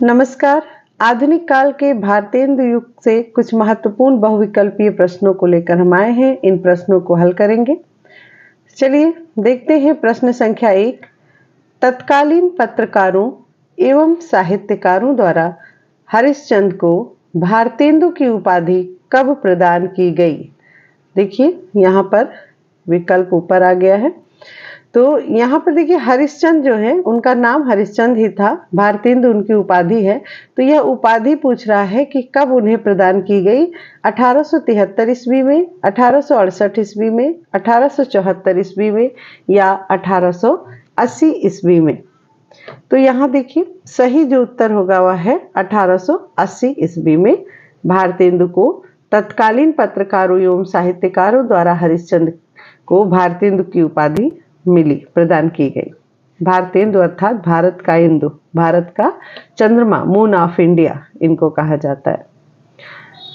नमस्कार। आधुनिक काल के भारतेंदु युग से कुछ महत्वपूर्ण बहुविकल्पीय प्रश्नों को लेकर हम आए हैं। इन प्रश्नों को हल करेंगे। चलिए देखते हैं प्रश्न संख्या 1। तत्कालीन पत्रकारों एवं साहित्यकारों द्वारा हरिश्चंद्र को भारतेंदु की उपाधि कब प्रदान की गई? देखिए यहाँ पर विकल्प ऊपर आ गया है। तो यहाँ पर देखिए हरिश्चंद्र जो है उनका नाम हरिश्चंद्र ही था, भारतेंदु उनकी उपाधि है। तो यह उपाधि पूछ रहा है कि कब उन्हें प्रदान की गई, 1873 ईस्वी में, 1868 ईस्वी में, 1874 ईस्वी में या 1880 ईस्वी में। तो यहाँ देखिए सही जो उत्तर होगा वह है 1880 ईस्वी में भारतेंदु को तत्कालीन पत्रकारों एवं साहित्यकारों द्वारा हरिश्चंद्र को भारतेंदु की उपाधि मिली, प्रदान की गई। भारतेंदु अर्थात भारत का इंदु, भारत का चंद्रमा, मून ऑफ इंडिया इनको कहा जाता है।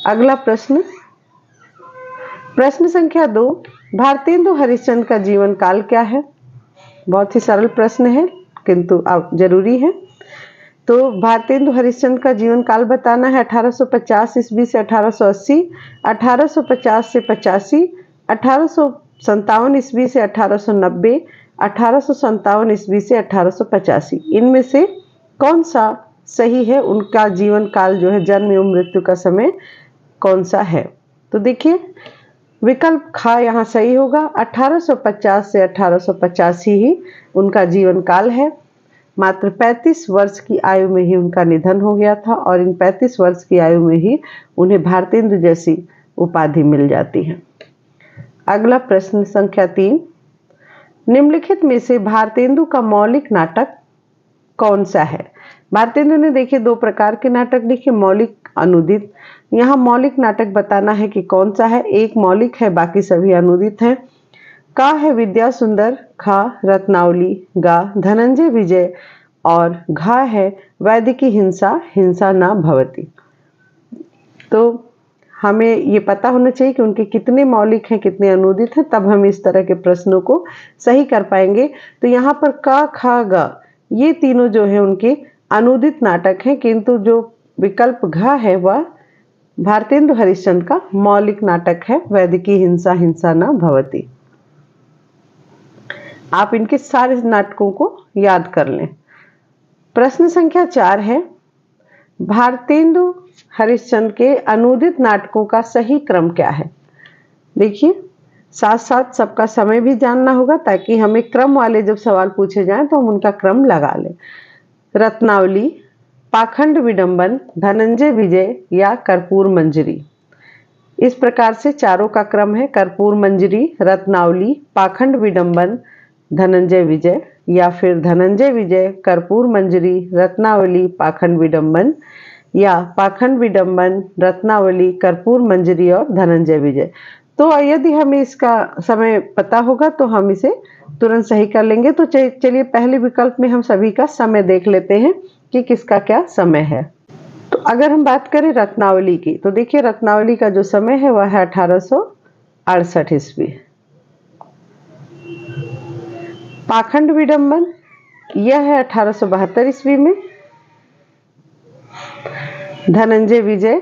अगला प्रश्न, प्रश्न संख्या 2। भारतेंदु हरिश्चंद्र का जीवन काल क्या है? बहुत ही सरल प्रश्न है किंतु अब जरूरी है। तो भारतेंदु हरिश्चंद्र का जीवन काल बताना है 1850 ईस्वी से 1880, 1850 से 85, 1857 ईस्वी से 1890, 1857 ईस्वी से 1885। इनमें से कौन सा सही है? उनका जीवन काल जो है, जन्म एवं मृत्यु का समय कौन सा है? तो देखिए विकल्प ख यहाँ सही होगा। 1850 से 1885 ही उनका जीवन काल है। मात्र 35 वर्ष की आयु में ही उनका निधन हो गया था और इन 35 वर्ष की आयु में ही उन्हें भारतेंदु जैसी उपाधि मिल जाती है। अगला प्रश्न संख्या 3। निम्नलिखित में से भारतेंदु का मौलिक नाटक कौन सा है? भारतेंदु ने देखिए दो प्रकार के नाटक लिखे, मौलिक, अनुदित। यहाँ मौलिक नाटक बताना है कि कौन सा है। एक मौलिक है, बाकी सभी अनुदित हैं। का है विद्या सुंदर, खा रत्नावली, गा धनंजय विजय और घा है वैदिकी हिंसा, हिंसा न भवति। तो हमें ये पता होना चाहिए कि उनके कितने मौलिक हैं, कितने अनुदित हैं, तब हम इस तरह के प्रश्नों को सही कर पाएंगे। तो यहाँ पर का, खा, गा ये तीनों जो है उनके अनुदित नाटक हैं, किंतु जो विकल्प घ है वह भारतेंदु हरिश्चंद्र का मौलिक नाटक है, वैदिकी हिंसा, हिंसा न भवति। आप इनके सारे नाटकों को याद कर लें। प्रश्न संख्या 4 है, भारतेंदु हरिश्चंद्र के अनुदित नाटकों का सही क्रम क्या है? देखिए साथ साथ सबका समय भी जानना होगा ताकि हमें क्रम वाले जब सवाल पूछे जाएं तो हम उनका क्रम लगा लें। रत्नावली, पाखंड विडंबन, धनंजय विजय या कर्पूर मंजरी। इस प्रकार से चारों का क्रम है, कर्पूर मंजरी, रत्नावली, पाखंड विडंबन, धनंजय विजय, या फिर धनंजय विजय, कर्पूर मंजरी, रत्नावली, पाखंड विडंबन, या पाखंड विडंबन, रत्नावली, कर्पूर मंजरी और धनंजय विजय। तो यदि हमें इसका समय पता होगा तो हम इसे तुरंत सही कर लेंगे। तो चलिए पहले विकल्प में हम सभी का समय देख लेते हैं कि किसका क्या समय है। तो अगर हम बात करें रत्नावली की, तो देखिए रत्नावली का जो समय है वह है 1868 ईस्वी। पाखंड विडंबन यह है 1872 ईस्वी में। धनंजय विजय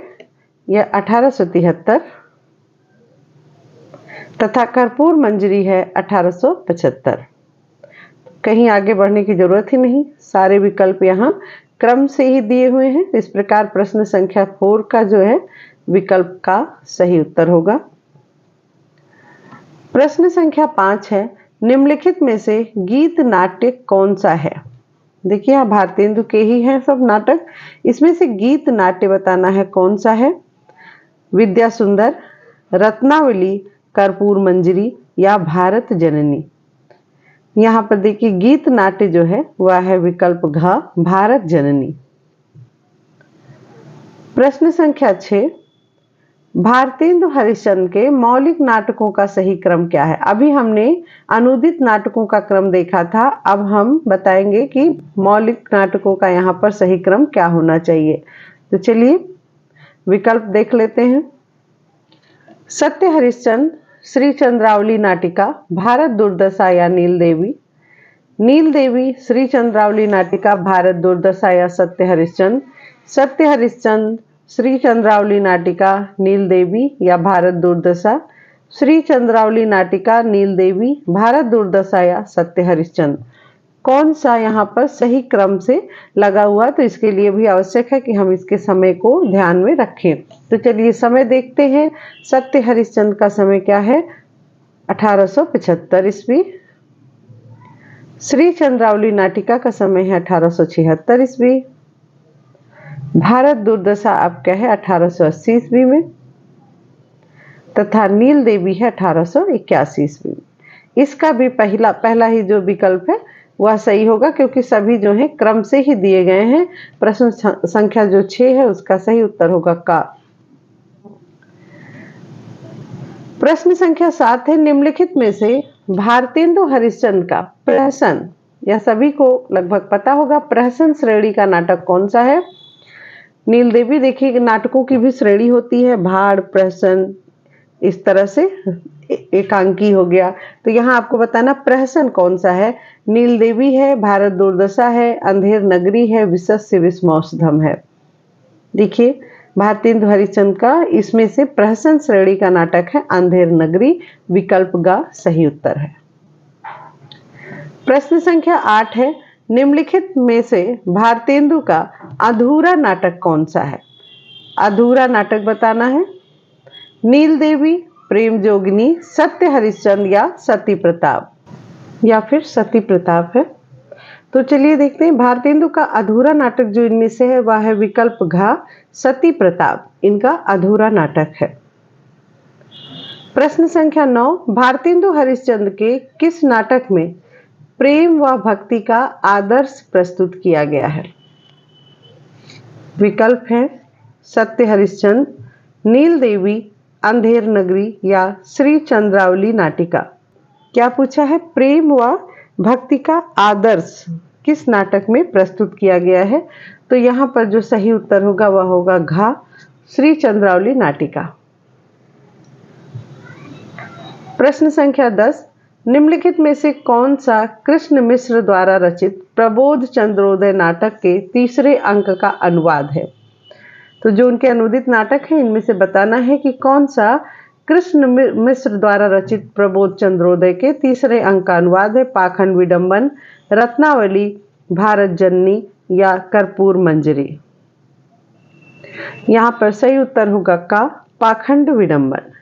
यह 1873 तथा कर्पूर मंजरी है 1875। कहीं आगे बढ़ने की जरूरत ही नहीं, सारे विकल्प यहाँ क्रम से ही दिए हुए हैं। इस प्रकार प्रश्न संख्या 4 का जो है विकल्प का सही उत्तर होगा। प्रश्न संख्या 5 है, निम्नलिखित में से गीत नाट्य कौन सा है? देखिए यहाँ भारतेंदु के ही हैं सब नाटक, इसमें से गीत नाट्य बताना है कौन सा है। विद्या सुंदर, रत्नावली, कर्पूर मंजरी या भारत जननी। यहाँ पर देखिए गीत नाट्य जो है वह है विकल्प घ, भारत जननी। प्रश्न संख्या 6, भारतेंदु हरिश्चंद्र के मौलिक नाटकों का सही क्रम क्या है? अभी हमने अनुदित नाटकों का क्रम देखा था, अब हम बताएंगे कि मौलिक नाटकों का यहाँ पर सही क्रम क्या होना चाहिए। तो चलिए विकल्प देख लेते हैं। सत्य हरिश्चंद्र, श्री चंद्रावली नाटिका, भारत दुर्दशा या नील देवी, नील देवी, श्री चंद्रावली नाटिका, भारत दुर्दशा या सत्य हरिश्चंद्र, सत्य हरिश्चंद्र, श्री चंद्रावली नाटिका, नील देवी या भारत दुर्दशा। श्री चंद्रावली नाटिका, नील देवी, भारत दुर्दशा या सत्य हरिश्चंद्र। कौन सा यहाँ पर सही क्रम से लगा हुआ, तो इसके लिए भी आवश्यक है कि हम इसके समय को ध्यान में रखें। तो चलिए समय देखते हैं। सत्य हरिश्चंद्र का समय क्या है? 1875 ईस्वी। श्री चंद्रावली नाटिका का समय है 1876 ईस्वी। भारत दुर्दशा अब क्या है? 1880 ईस्वी में। तथा नील देवी है 1881 ईस्वी में। इसका भी पहला ही जो विकल्प है वह सही होगा, क्योंकि सभी जो है क्रम से ही दिए गए हैं। प्रश्न संख्या जो 6 है उसका सही उत्तर होगा का। प्रश्न संख्या 7 है, निम्नलिखित में से भारतेंदु हरिश्चंद्र का प्रहसन, या सभी को लगभग पता होगा, प्रहसन श्रेणी का नाटक कौन सा है? नील देवी, देखिए नाटकों की भी श्रेणी होती है, भाड़, प्रहसन, इस तरह से एकांकी हो गया। तो यहाँ आपको बताना प्रहसन कौन सा है। नील देवी है, भारत दुर्दशा है, अंधेर नगरी है, विशस्य विस्मौषधम है। देखिए भारतेंदु हरिश्चंद्र का इसमें से प्रहसन श्रेणी का नाटक है अंधेर नगरी, विकल्प ग सही उत्तर है। प्रश्न संख्या 8 है, निम्नलिखित में से भारतेंदु का अधूरा नाटक कौन सा है? अधूरा नाटक बताना है। नील देवी, प्रेम जोगिनी, सत्य हरिश्चंद्र या सती प्रताप, या फिर सती प्रताप है। तो चलिए देखते हैं भारतेंदु का अधूरा नाटक जो इनमें से है वह है विकल्प घ सती प्रताप, इनका अधूरा नाटक है। प्रश्न संख्या 9, भारतेंदु हरिश्चंद्र के किस नाटक में प्रेम व भक्ति का आदर्श प्रस्तुत किया गया है? विकल्प है सत्य हरिश्चंद्र, नील देवी, अंधेर नगरी या श्री चंद्रावली नाटिका। क्या पूछा है? प्रेम व भक्ति का आदर्श किस नाटक में प्रस्तुत किया गया है? तो यहाँ पर जो सही उत्तर होगा वह होगा घ श्री चंद्रावली नाटिका। प्रश्न संख्या 10, निम्नलिखित में से कौन सा कृष्ण मिश्र द्वारा रचित प्रबोध चंद्रोदय नाटक के तीसरे अंक का अनुवाद है? तो जो उनके अनुदित नाटक है इनमें से बताना है कि कौन सा कृष्ण मिश्र द्वारा रचित प्रबोध चंद्रोदय के तीसरे अंक का अनुवाद है। पाखंड विडंबन, रत्नावली, भारत जननी या कर्पूर मंजरी। यहाँ पर सही उत्तर होगा का पाखंड विडंबन।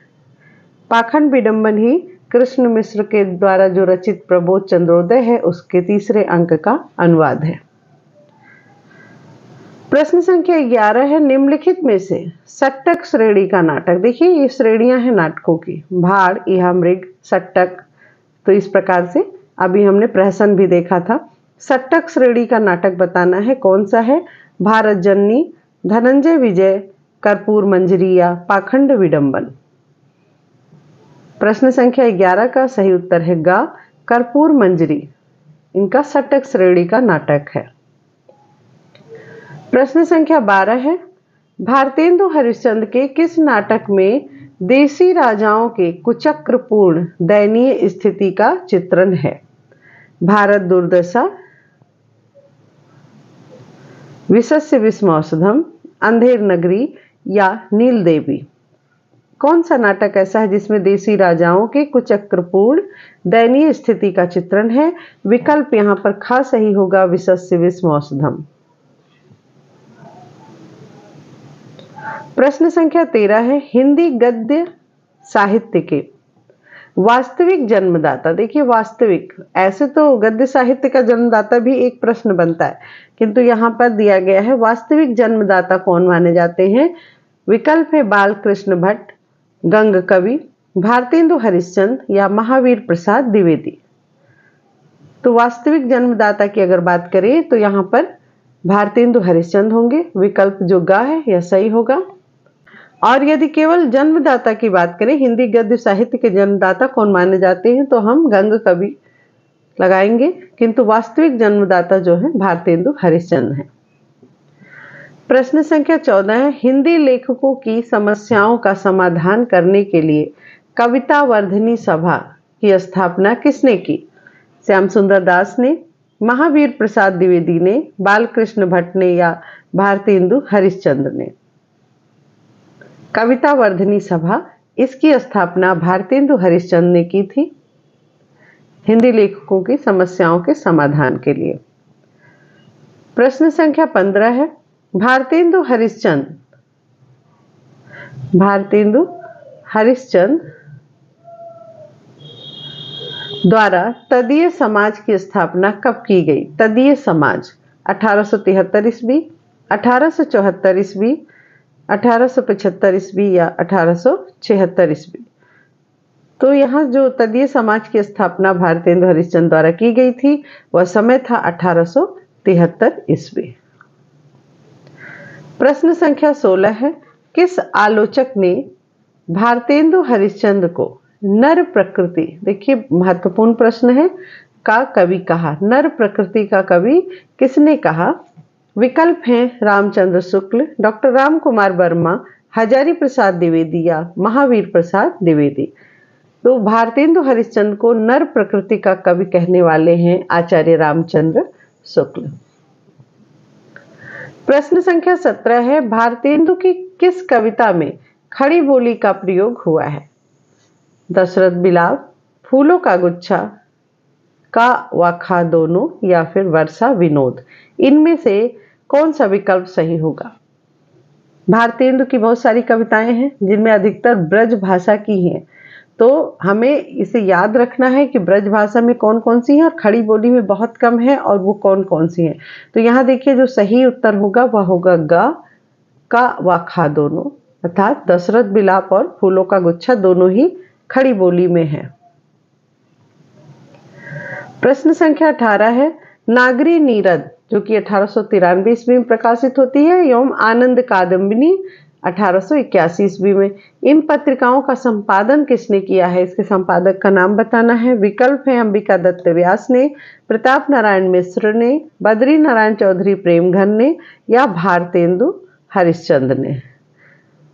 पाखंड विडंबन ही कृष्ण मिश्र के द्वारा जो रचित प्रबोध चंद्रोदय है उसके तीसरे अंक का अनुवाद है। प्रश्न संख्या 11 है, निम्नलिखित में से सट्टक श्रेणी का नाटक, देखिए ये श्रेणियां हैं नाटकों की, भाड़, इहा मृग, सट्टक। तो इस प्रकार से अभी हमने प्रहसन भी देखा था। सट्टक श्रेणी का नाटक बताना है कौन सा है? भारत जननी, धनंजय विजय, कर्पूर मंजरी या पाखंड विडंबन। प्रश्न संख्या 11 का सही उत्तर है ग कर्पूर मंजरी, इनका सट्टक श्रेणी का नाटक है। प्रश्न संख्या 12 है, भारतेंदु हरिश्चंद्र के किस नाटक में देसी राजाओं के कुचक्रपूर्ण दयनीय स्थिति का चित्रण है? भारत दुर्दशा, विशस्य विस्मौषधम, अंधेर नगरी या नील देवी। कौन सा नाटक ऐसा है जिसमें देसी राजाओं के कुचक्रपूर्ण दयनीय स्थिति का चित्रण है? विकल्प यहाँ पर ख सही होगा, विशस्य विस्मौषधम। प्रश्न संख्या 13 है, हिंदी गद्य साहित्य के वास्तविक जन्मदाता, देखिए वास्तविक, ऐसे तो गद्य साहित्य का जन्मदाता भी एक प्रश्न बनता है, किंतु यहाँ पर दिया गया है वास्तविक जन्मदाता कौन माने जाते हैं? विकल्प है बाल कृष्ण भट्ट, गंग कवि, भारतेंदु हरिश्चंद्र या महावीर प्रसाद द्विवेदी। तो वास्तविक जन्मदाता की अगर बात करें तो यहाँ पर भारतेंदु हरिश्चंद्र होंगे, विकल्प जो ग है यह सही होगा। और यदि केवल जन्मदाता की बात करें, हिंदी गद्य साहित्य के जन्मदाता कौन माने जाते हैं, तो हम गंग कवि लगाएंगे, किंतु वास्तविक जन्मदाता जो है भारतेंदु हरिश्चंद्र है। प्रश्न संख्या 14 है, हिंदी लेखकों की समस्याओं का समाधान करने के लिए कविता वर्धिनी सभा की स्थापना किसने की? श्याम सुंदर दास ने, महावीर प्रसाद द्विवेदी ने, बालकृष्ण भट्ट ने या भारतेंदु हरिश्चंद्र ने। कविता वर्धनी सभा, इसकी स्थापना भारतेंदु हरिश्चंद्र ने की थी हिंदी लेखकों की समस्याओं के समाधान के लिए। प्रश्न संख्या 15 है, भारतेंदु हरिश्चंद्र द्वारा तदीय समाज की स्थापना कब की गई? तदीय समाज 1873 ईस्वी, 1874 ईस्वी, 1875 ईस्वी या 1876 ईस्वी। तो यहाँ जो तदीय समाज की स्थापना भारतेंदु हरिश्चंद्र द्वारा की गई थी वह समय था 1873 ईस्वी। प्रश्न संख्या 16 है, किस आलोचक ने भारतेंदु हरिश्चंद्र को नर प्रकृति, देखिए महत्वपूर्ण प्रश्न है, का कवि कहा? नर प्रकृति का कवि किसने कहा? विकल्प हैं रामचंद्र शुक्ल, डॉक्टर राम कुमार वर्मा, हजारी प्रसाद द्विवेदी या महावीर प्रसाद द्विवेदी। तो भारतेंदु हरिश्चंद्र को नर प्रकृति का कवि कहने वाले हैं आचार्य रामचंद्र शुक्ल। प्रश्न संख्या 17 है, भारतेंदु की किस कविता में खड़ी बोली का प्रयोग हुआ है? दशरथ बिलाप, फूलों का गुच्छा, का व खा दोनों या फिर वर्षा विनोद। इनमें से कौन सा विकल्प सही होगा? भारतेंदु की बहुत सारी कविताएं हैं जिनमें अधिकतर ब्रज भाषा की हैं, तो हमें इसे याद रखना है कि ब्रज भाषा में कौन कौन सी है और खड़ी बोली में बहुत कम है और वो कौन कौन सी है। तो यहाँ देखिए जो सही उत्तर होगा वह होगा ग, का व खा दोनों, अर्थात दशरथ बिलाप और फूलों का गुच्छा दोनों ही खड़ी बोली में है। प्रश्न संख्या 18 है, नागरी नीरद जो कि 1893 ईस्वी में प्रकाशित होती है एवं आनंद कादम्बिनी 1881 ईस्वी में, इन पत्रिकाओं का संपादन किसने किया है? इसके संपादक का नाम बताना है। विकल्प है अंबिका दत्त व्यास ने, प्रताप नारायण मिश्र ने, बद्री नारायण चौधरी प्रेमघन ने या भारतेंदु हरिश्चंद्र ने।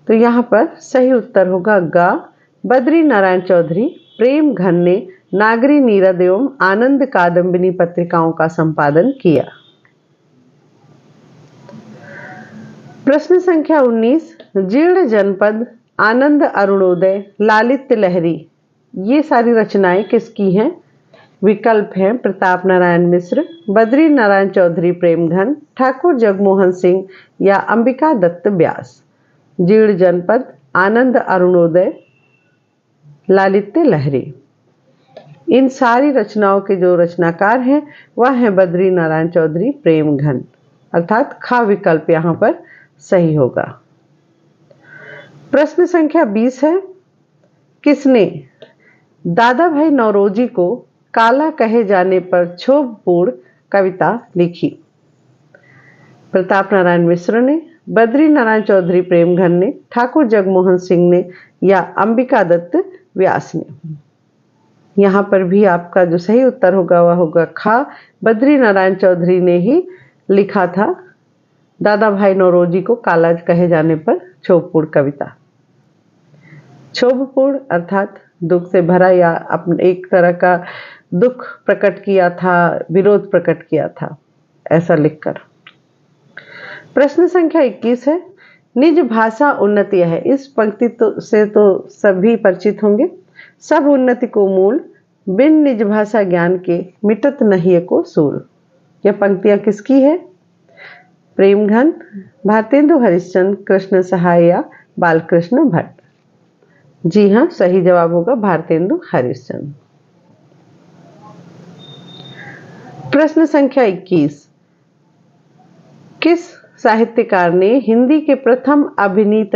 तो यहाँ पर सही उत्तर होगा ग, बद्री नारायण चौधरी प्रेमघन ने नागरी नीरद एवं आनंद कादम्बिनी पत्रिकाओं का संपादन किया। प्रश्न संख्या 19, जीर्ण जनपद, आनंद अरुणोदय, लालित्य लहरी, ये सारी रचनाएं किसकी हैं? विकल्प हैं प्रताप नारायण मिश्र, बद्री नारायण चौधरी प्रेमघन, ठाकुर जगमोहन सिंह या अंबिका दत्त व्यास। जीर्ण जनपद, आनंद अरुणोदय, लालित्य लहरी, इन सारी रचनाओं के जो रचनाकार हैं वह हैं बद्री नारायण चौधरी प्रेमघन, अर्थात खा विकल्प यहाँ पर सही होगा। प्रश्न संख्या 20 है, किसने दादा भाई नौरोजी को काला कहे जाने पर क्षोभपूर्ण कविता लिखी? प्रताप नारायण मिश्र ने, बद्री नारायण चौधरी प्रेमघन ने, ठाकुर जगमोहन सिंह ने या अंबिका दत्त व्यास ने। यहाँ पर भी आपका जो सही उत्तर होगा वह होगा खा, बद्री नारायण चौधरी ने ही लिखा था दादा भाई नौरोजी को काला कहे जाने पर क्षोभपूर्ण कविता। क्षोभपूर्ण अर्थात दुख से भरा या अपने एक तरह का दुख प्रकट किया था, विरोध प्रकट किया था, ऐसा लिखकर। प्रश्न संख्या 21 है, निज भाषा उन्नति है, इस पंक्ति से तो सभी परिचित होंगे। सब उन्नति को मूल, बिन निज भाषा ज्ञान के मिटत नहीं को सूल। यह पंक्तियां किसकी है? प्रेमघन, भारतेंदु हरिश्चंद्र, कृष्ण सहाय या बालकृष्ण भट्ट। जी हाँ, सही जवाब होगा भारतेंदु हरिश्चंद्र। प्रश्न संख्या 21, किस साहित्यकार ने हिंदी के प्रथम अभिनीत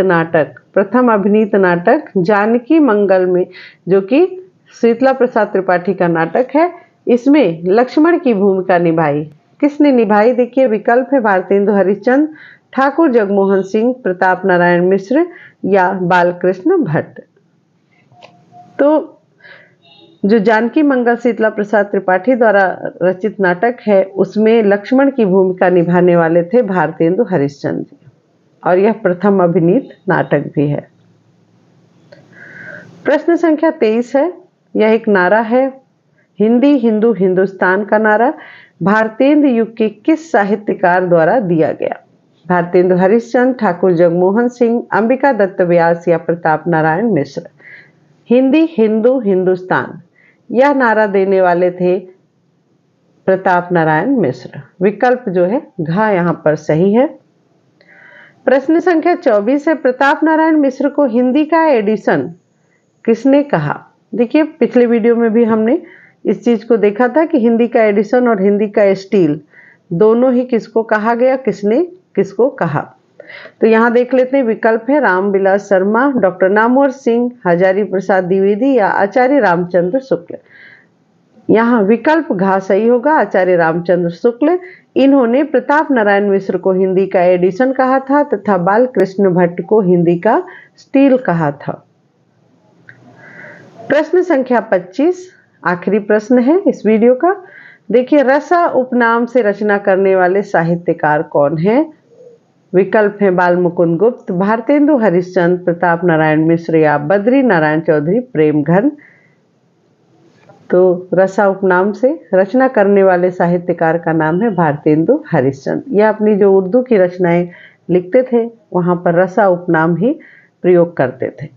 नाटक जानकी मंगल में, जो कि शीतला प्रसाद त्रिपाठी का नाटक है, इसमें लक्ष्मण की भूमिका निभाई? किसने निभाई? देखिए विकल्प है भारतेंदु हरिश्चंद्र, ठाकुर जगमोहन सिंह, प्रताप नारायण मिश्र या बालकृष्ण भट्ट। तो जो जानकी मंगल शीतला प्रसाद त्रिपाठी द्वारा रचित नाटक है उसमें लक्ष्मण की भूमिका निभाने वाले थे भारतेंदु हरिश्चंद्र जी, और यह प्रथम अभिनीत नाटक भी है। प्रश्न संख्या 23 है, यह एक नारा है, हिंदी हिंदू हिंदुस्तान का नारा भारतेंदु युग के किस साहित्यकार द्वारा दिया गया? भारतेंदु हरिश्चंद्र, ठाकुर जगमोहन सिंह, अंबिका दत्त व्यास या प्रताप नारायण मिश्र। हिंदी, हिंदू, हिंदुस्तान यह नारा देने वाले थे प्रताप नारायण मिश्र। विकल्प जो है घ यहाँ पर सही है। प्रश्न संख्या 24 है, प्रताप नारायण मिश्र को हिंदी का एडिशन किसने कहा? देखिए, पिछले वीडियो में भी हमने इस चीज को देखा था कि हिंदी का एडिशन और हिंदी का स्टील दोनों ही किसको कहा गया, किसने किसको कहा। तो यहाँ देख लेते हैं, विकल्प है रामविलास शर्मा, डॉक्टर नामवर सिंह, हजारी प्रसाद द्विवेदी या आचार्य रामचंद्र शुक्ल। यहाँ विकल्प घ सही होगा, आचार्य रामचंद्र शुक्ल। इन्होंने प्रताप नारायण मिश्र को हिंदी का एडिशन कहा था तथा बाल कृष्ण भट्ट को हिंदी का स्टील कहा था। प्रश्न संख्या 25 आखिरी प्रश्न है इस वीडियो का। देखिए, रसा उपनाम से रचना करने वाले साहित्यकार कौन है? विकल्प है बाल मुकुंद गुप्त, भारतेंदु हरिश्चंद्र, प्रताप नारायण मिश्र या बद्री नारायण चौधरी प्रेमघन। तो रसा उपनाम से रचना करने वाले साहित्यकार का नाम है भारतेंदु हरिश्चंद्र। यह अपनी जो उर्दू की रचनाएं लिखते थे वहां पर रसा उपनाम ही प्रयोग करते थे।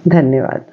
धन्यवाद।